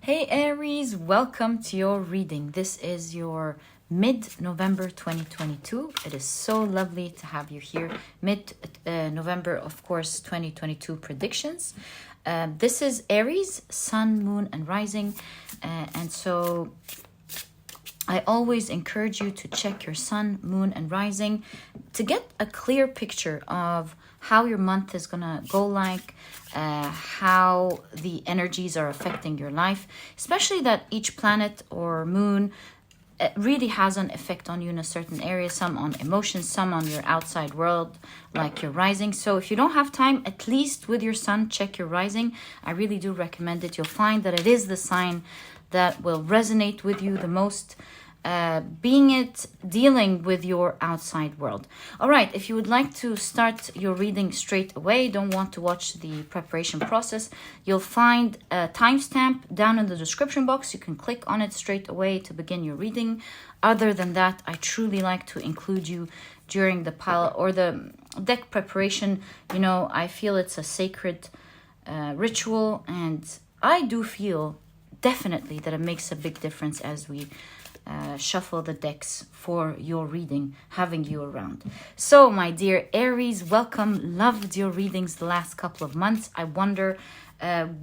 Hey Aries, welcome to your reading. This is your mid-November 2022. It is so lovely to have you here. Mid-November, of course, 2022 predictions. This is Aries, Sun, Moon, and Rising. And so I always encourage you to check your Sun, Moon, and Rising to get a clear picture of how your month is gonna go like, how the energies are affecting your life, especially that each planet or moon really has an effect on you in a certain area, some on emotions, some on your outside world, like your rising. So if you don't have time, at least with your sun, check your rising. I really do recommend it. You'll find that it is the sign that will resonate with you the most, being it dealing with your outside world. All right, if you would like to start your reading straight away, don't want to watch the preparation process, you'll find a timestamp down in the description box. You can click on it straight away to begin your reading. Other than that, I truly like to include you during the pile or the deck preparation. You know, I feel it's a sacred ritual, and I do feel definitely that it makes a big difference as we shuffle the decks for your reading, having you around. So, my dear Aries, welcome. Loved your readings the last couple of months. I wonder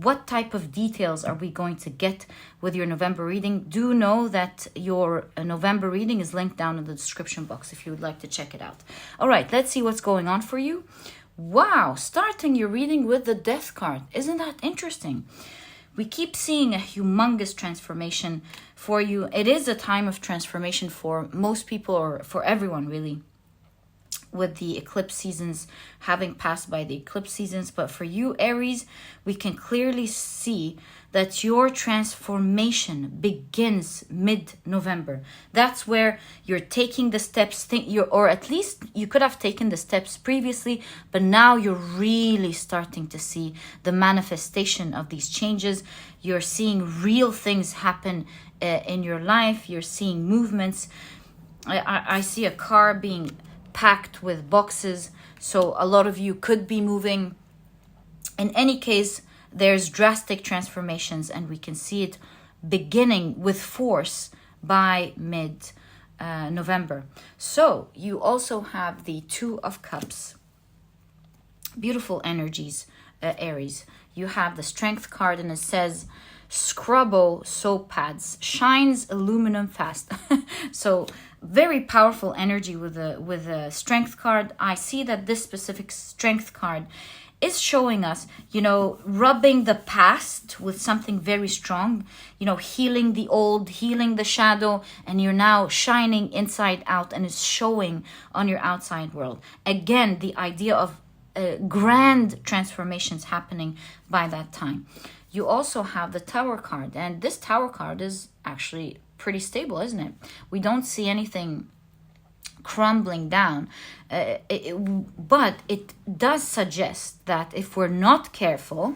what type of details are we going to get with your November reading. Do know that your November reading is linked down in the description box if you would like to check it out. All right, let's see what's going on for you. Wow, starting your reading with the Death card. Isn't that interesting? We keep seeing a humongous transformation for you. It is a time of transformation for most people, or for everyone really, with the eclipse seasons having passed by the eclipse seasons. But for you, Aries, we can clearly see that your transformation begins mid-November. That's where you're taking the steps, or at least you could have taken the steps previously, but now you're really starting to see the manifestation of these changes. You're seeing real things happen in your life. You're seeing movements. I see a car being packed with boxes, so a lot of you could be moving. In any case, there's drastic transformations, and we can see it beginning with force by mid-November. So you also have the Two of Cups. Beautiful energies, Aries. You have the Strength card, and it says, Scrubbo soap pads, shines aluminum fast. So very powerful energy with the Strength card. I see that this specific Strength card is showing us, you know, rubbing the past with something very strong, you know, healing the old, healing the shadow, and you're now shining inside out, and it's showing on your outside world. Again, the idea of grand transformations happening by that time. You also have the Tower card, and this Tower card is actually pretty stable, isn't it? We don't see anything crumbling down, but it does suggest that if we're not careful,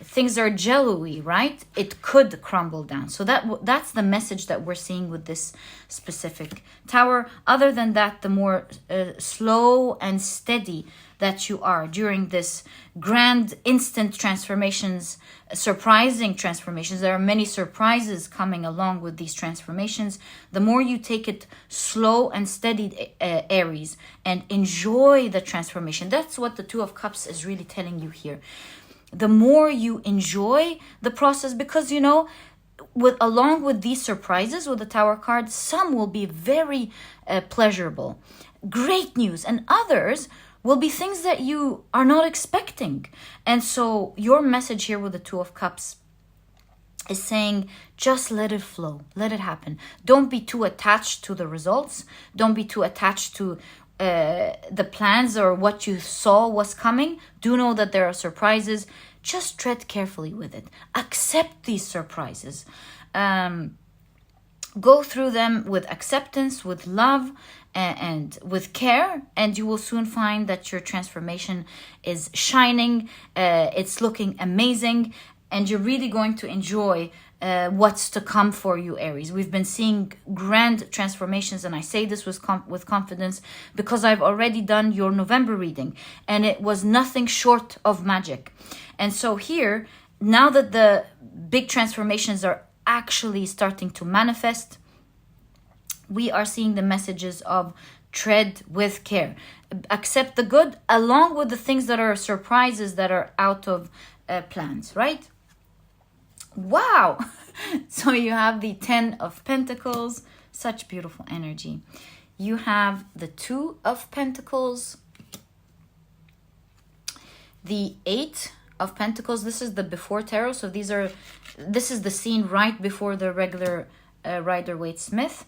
things are jello-y, right? It could crumble down. So that's the message that we're seeing with this specific tower. Other than that, the more slow and steady that you are during this grand instant transformations, surprising transformations. There are many surprises coming along with these transformations. The more you take it slow and steady, Aries, and enjoy the transformation. That's what the Two of Cups is really telling you here. The more you enjoy the process, because, you know, along with these surprises with the Tower card, some will be very pleasurable, great news, and others will be things that you are not expecting. And so your message here with the Two of Cups is saying, just let it flow, let it happen. Don't be too attached to the results. Don't be too attached to the plans or what you saw was coming. Do know that there are surprises. Just tread carefully with it. Accept these surprises. Go through them with acceptance, with love, and with care, and you will soon find that your transformation is shining. It's looking amazing, and you're really going to enjoy what's to come for you, Aries. We've been seeing grand transformations, and I say this with confidence because I've already done your November reading, and it was nothing short of magic. And so here, now that big transformations are actually starting to manifest. We are seeing the messages of tread with care. Accept the good along with the things that are surprises that are out of plans, right? Wow! So you have the 10 of Pentacles, such beautiful energy. You have the 2 of Pentacles, the 8 of Pentacles. This is the before tarot, so this is the scene right before the regular Rider-Waite-Smith.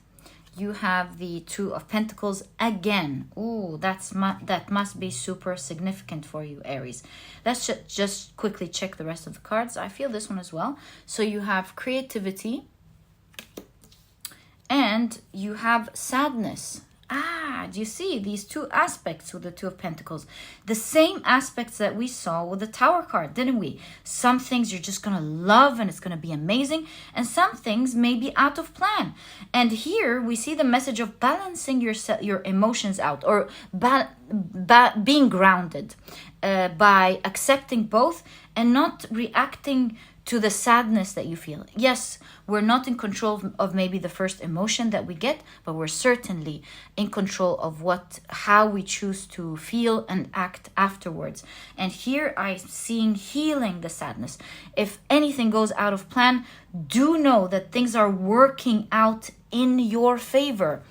You have the 2 of Pentacles again. Ooh, that must be super significant for you, Aries. Let's just quickly check the rest of the cards. I feel this one as well. So you have creativity and you have sadness. Do you see these 2 aspects with the 2 of Pentacles? The same aspects that we saw with the Tower card, didn't we? Some things you're just going to love and it's going to be amazing. And some things may be out of plan. And here we see the message of balancing your emotions out, or being grounded by accepting both and not reacting to the sadness that you feel. Yes, we're not in control of maybe the first emotion that we get, but we're certainly in control of how we choose to feel and act afterwards. And here I'm seeing healing the sadness. If anything goes out of plan, do know that things are working out in your favor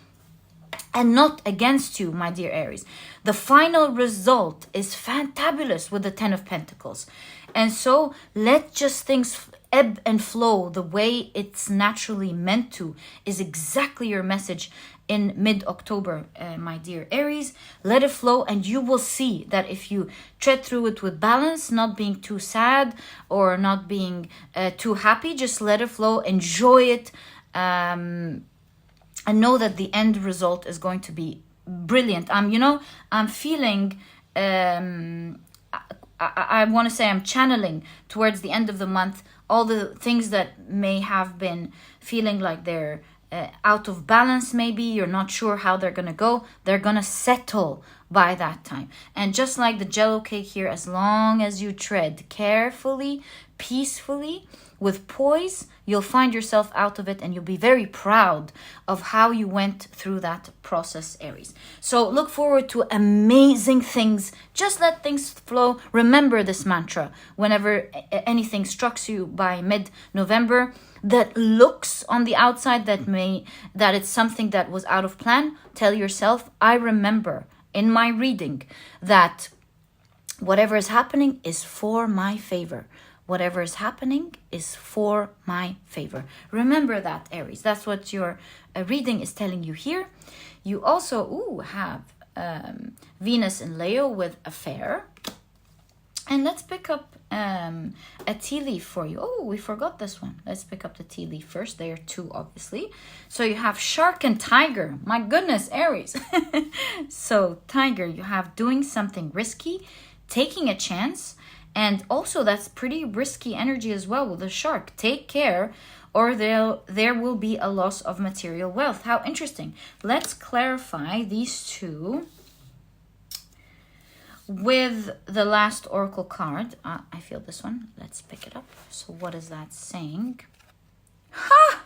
and not against you, my dear Aries. The final result is fantabulous with the 10 of Pentacles. And so let just things ebb and flow the way it's naturally meant to, is exactly your message in mid-October, my dear Aries. Let it flow and you will see that if you tread through it with balance, not being too sad or not being too happy, just let it flow, enjoy it, and know that the end result is going to be brilliant. I'm feeling... I want to say I'm channeling towards the end of the month all the things that may have been feeling like they're out of balance. Maybe you're not sure how they're going to go. They're going to settle by that time. And just like the Jello cake here, as long as you tread carefully, peacefully, with poise, you'll find yourself out of it and you'll be very proud of how you went through that process, Aries. So look forward to amazing things. Just let things flow. Remember this mantra whenever anything strikes you by mid-November that looks on the outside that it's something that was out of plan. Tell yourself, I remember in my reading that whatever is happening is for my favor. Whatever is happening is for my favor. Remember that, Aries. That's what your reading is telling you here. You also have Venus in Leo with affair. And let's pick up a tea leaf for you. Oh, we forgot this one. Let's pick up the tea leaf first. There are 2, obviously. So you have shark and tiger. My goodness, Aries. So tiger, you have doing something risky, taking a chance. And also that's pretty risky energy as well with the shark. Take care or there will be a loss of material wealth. How interesting. Let's clarify these 2 with the last oracle card. I feel this one. Let's pick it up. So what is that saying? Ha!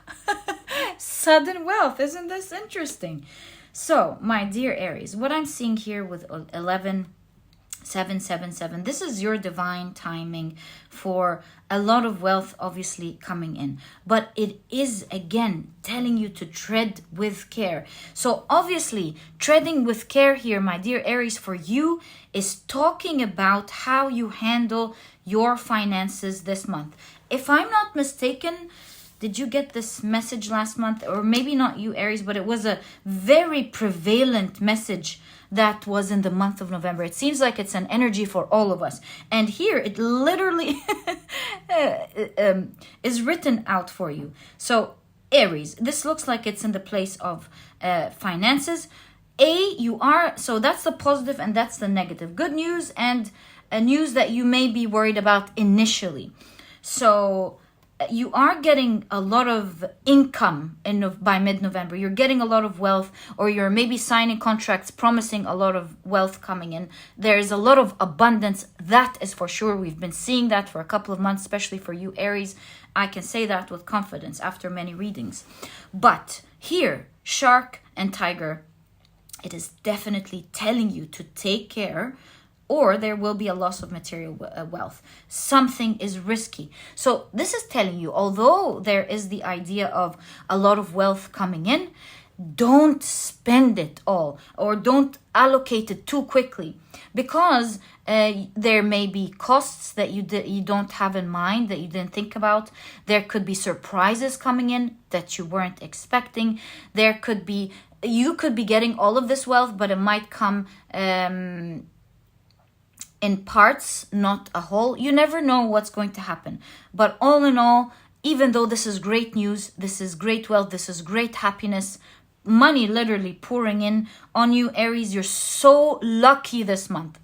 Sudden wealth. Isn't this interesting? So, my dear Aries, what I'm seeing here with 777, this is your divine timing for a lot of wealth obviously coming in, but it is again telling you to tread with care. So obviously treading with care here, my dear Aries, for you is talking about how you handle your finances this month. If I'm not mistaken, did you get this message last month? Or maybe not you, Aries, but it was a very prevalent message that was in the month of November. It seems like it's an energy for all of us. And here it literally is written out for you. So Aries, this looks like it's in the place of finances. So that's the positive and that's the negative. Good news and news that you may be worried about initially. So you are getting a lot of income by mid-November. You're getting a lot of wealth, or you're maybe signing contracts promising a lot of wealth coming in. There's a lot of abundance. That is for sure. We've been seeing that for a couple of months, especially for you, Aries. I can say that with confidence after many readings. But here, shark and tiger, it is definitely telling you to take care, or there will be a loss of material wealth. Something is risky. So this is telling you, although there is the idea of a lot of wealth coming in, don't spend it all, or don't allocate it too quickly, because there may be costs that you don't have in mind, that you didn't think about. There could be surprises coming in that you weren't expecting. You could be getting all of this wealth, but it might come in parts, not a whole. You never know what's going to happen. But all in all, even though this is great news, this is great wealth, this is great happiness, money literally pouring in on you, Aries, you're so lucky this month.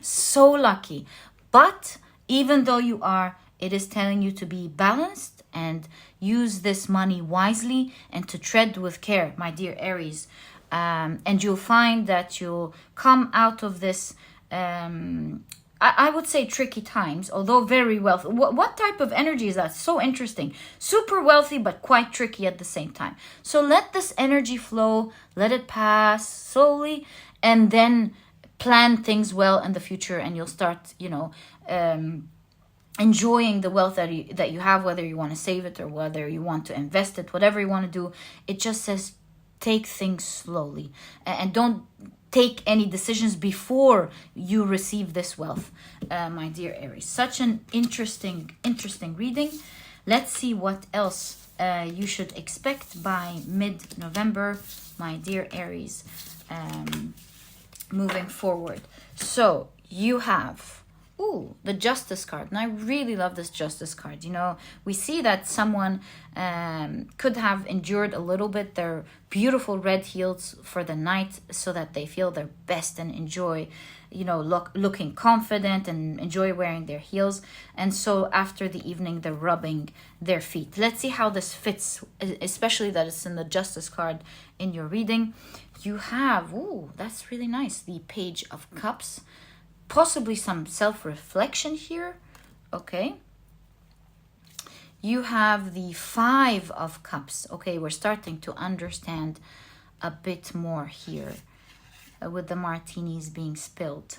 So lucky. But even though you are, it is telling you to be balanced and use this money wisely and to tread with care, my dear Aries. And you'll find that you'll come out of this, I would say, tricky times, although very wealthy. What type of energy is that? So interesting. Super wealthy, but quite tricky at the same time. So let this energy flow, let it pass slowly, and then plan things well in the future, and you'll start, enjoying the wealth that you have, whether you want to save it or whether you want to invest it, whatever you want to do. It just says take things slowly and don't take any decisions before you receive this wealth, my dear Aries. Such an interesting reading. Let's see what else you should expect by mid-November, my dear Aries, moving forward. So you have the Justice card, and I really love this Justice card. We see that someone could have endured a little bit their beautiful red heels for the night so that they feel their best and enjoy, looking confident and enjoy wearing their heels. And so after the evening, they're rubbing their feet. Let's see how this fits, especially that it's in the Justice card in your reading. You have, that's really nice, the Page of Cups. Possibly some self-reflection here. Okay. You have the Five of Cups. Okay, we're starting to understand a bit more here with the martinis being spilled.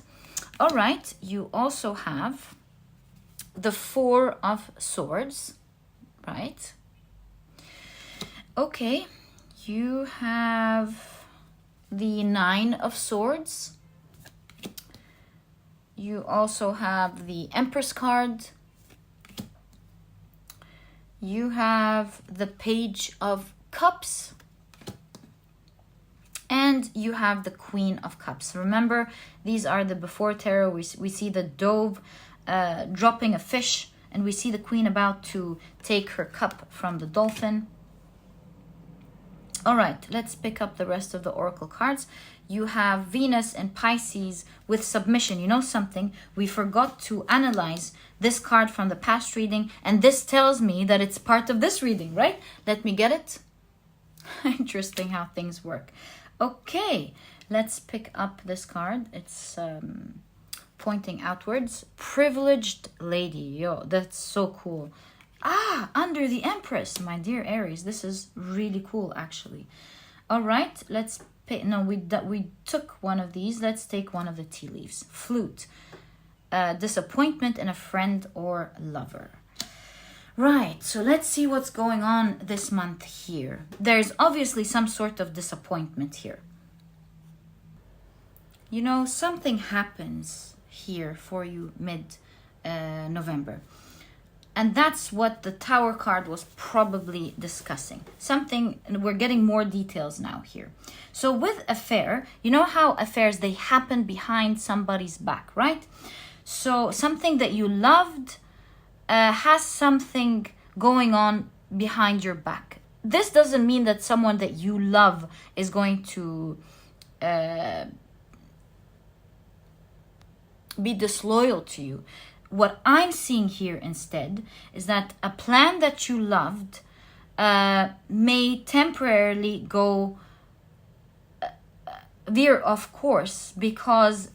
All right, you also have the Four of Swords, right? Okay, you have the Nine of Swords. You also have the Empress card. You have the Page of Cups. And you have the Queen of Cups. Remember, these are the before tarot. We see the dove dropping a fish, and we see the Queen about to take her cup from the dolphin. All right, let's pick up the rest of the oracle cards. You have Venus and Pisces with submission. You know something? We forgot to analyze this card from the past reading, and this tells me that it's part of this reading, right? Let me get it. Interesting how things work. Okay, let's pick up this card. It's pointing outwards. Privileged Lady. Yo, that's so cool. Under the Empress, my dear Aries. This is really cool, actually. All right, let's pick. No, we took one of these. Let's take one of the tea leaves. Flute. Disappointment in a friend or lover. Right, so let's see what's going on this month here. There's obviously some sort of disappointment here. Something happens here for you mid-November. And that's what the Tower card was probably discussing. Something, and we're getting more details now here. So with affair, you know how affairs, they happen behind somebody's back, right? So something that you loved has something going on behind your back. This doesn't mean that someone that you love is going to be disloyal to you. What I'm seeing here instead is that a plan that you loved may temporarily go veer off course because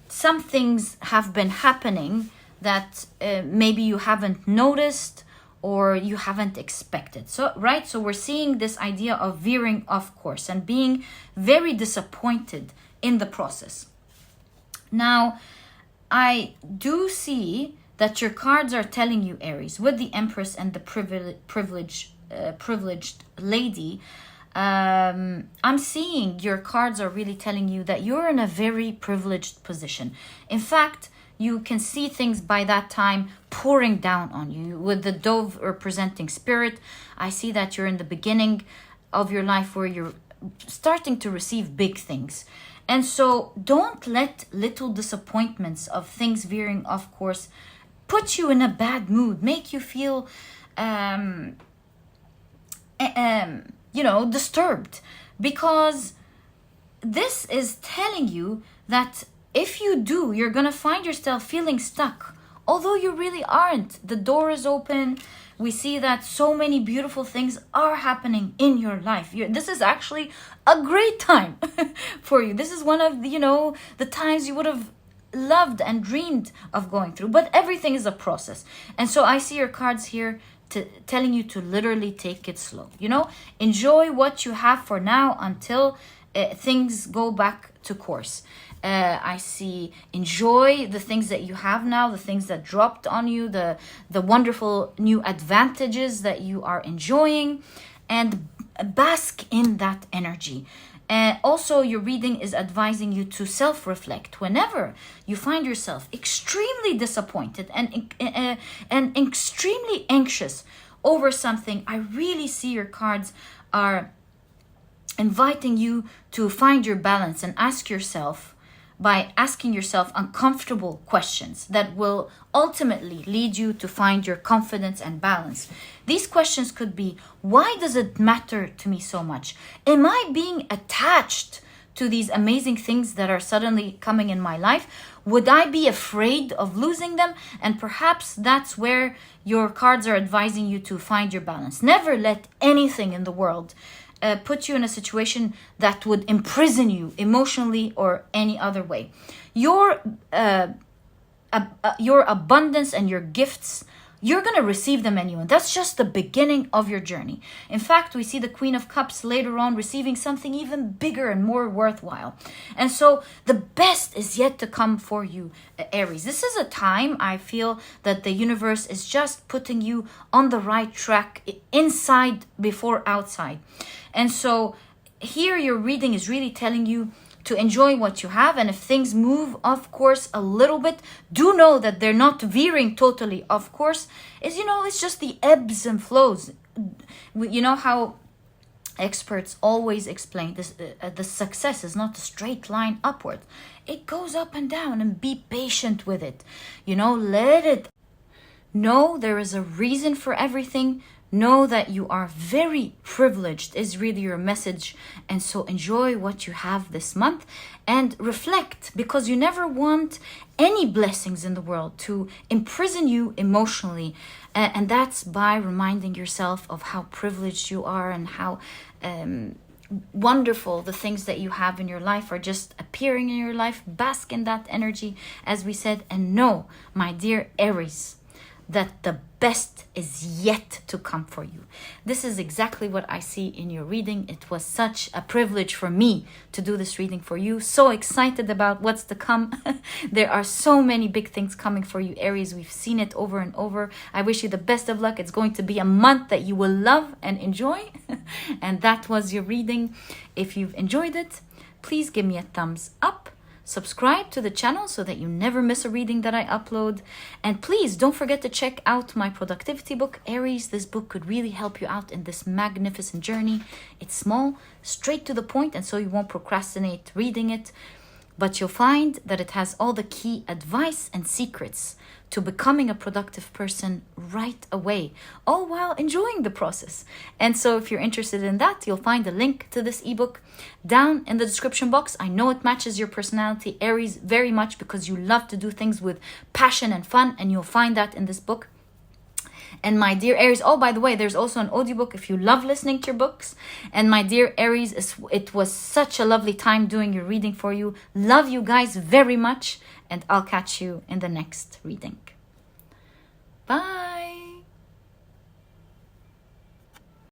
some things have been happening that maybe you haven't noticed, or you haven't expected. So, right? So we're seeing this idea of veering off course and being very disappointed in the process. Now, I do see that your cards are telling you, Aries, with the Empress and the privileged lady, I'm seeing your cards are really telling you that you're in a very privileged position. In fact, you can see things by that time pouring down on you. With the dove representing spirit, I see that you're in the beginning of your life where you're starting to receive big things. And so don't let little disappointments of things veering off course put you in a bad mood, make you feel disturbed, because this is telling you that if you do, you're gonna find yourself feeling stuck, although you really aren't. The door is open. We see that so many beautiful things are happening in your life. This is actually a great time for you. This is one of the times you would have loved and dreamed of going through, but everything is a process. And so I see your cards here telling you to literally take it slow. Enjoy what you have for now until things go back to course. I see, enjoy the things that you have now, the things that dropped on you, the wonderful new advantages that you are enjoying, and bask in that energy. Also, your reading is advising you to self-reflect whenever you find yourself extremely disappointed and extremely anxious over something. I really see your cards are inviting you to find your balance and by asking yourself uncomfortable questions that will ultimately lead you to find your confidence and balance. These questions could be, why does it matter to me so much? Am I being attached to these amazing things that are suddenly coming in my life? Would I be afraid of losing them? And perhaps that's where your cards are advising you to find your balance. Never let anything in the world put you in a situation that would imprison you emotionally or any other way. Your abundance and your gifts, you're going to receive them anyway. That's just the beginning of your journey. In fact, we see the Queen of Cups later on receiving something even bigger and more worthwhile. And so the best is yet to come for you, Aries. This is a time I feel that the universe is just putting you on the right track, inside before outside. And so here your reading is really telling you to enjoy what you have. And if things move off course a little bit, do know that they're not veering totally off course. It's just the ebbs and flows. You know how experts always explain this, the success is not a straight line upward. It goes up and down, and be patient with it. Let it know there is a reason for everything. Know that you are very privileged is really your message. And so enjoy what you have this month and reflect, because you never want any blessings in the world to imprison you emotionally. And that's by reminding yourself of how privileged you are and how wonderful the things that you have in your life are just appearing in your life. Bask in that energy, as we said. And know, my dear Aries, that the best is yet to come for you. This is exactly what I see in your reading. It was such a privilege for me to do this reading for you. So excited about what's to come. There are so many big things coming for you, Aries. We've seen it over and over. I wish you the best of luck. It's going to be a month that you will love and enjoy. And that was your reading. If you've enjoyed it, please give me a thumbs up. Subscribe to the channel so that you never miss a reading that I upload. And please don't forget to check out my productivity book, Aries. This book could really help you out in this magnificent journey. It's small, straight to the point, and so you won't procrastinate reading it. But you'll find that it has all the key advice and secrets to becoming a productive person right away, all while enjoying the process. And so if you're interested in that, you'll find a link to this ebook down in the description box. I know it matches your personality, Aries, very much, because you love to do things with passion and fun, and you'll find that in this book. And my dear Aries, oh, by the way, there's also an audiobook if you love listening to your books. And my dear Aries, it was such a lovely time doing your reading for you. Love you guys very much. And I'll catch you in the next reading. Bye.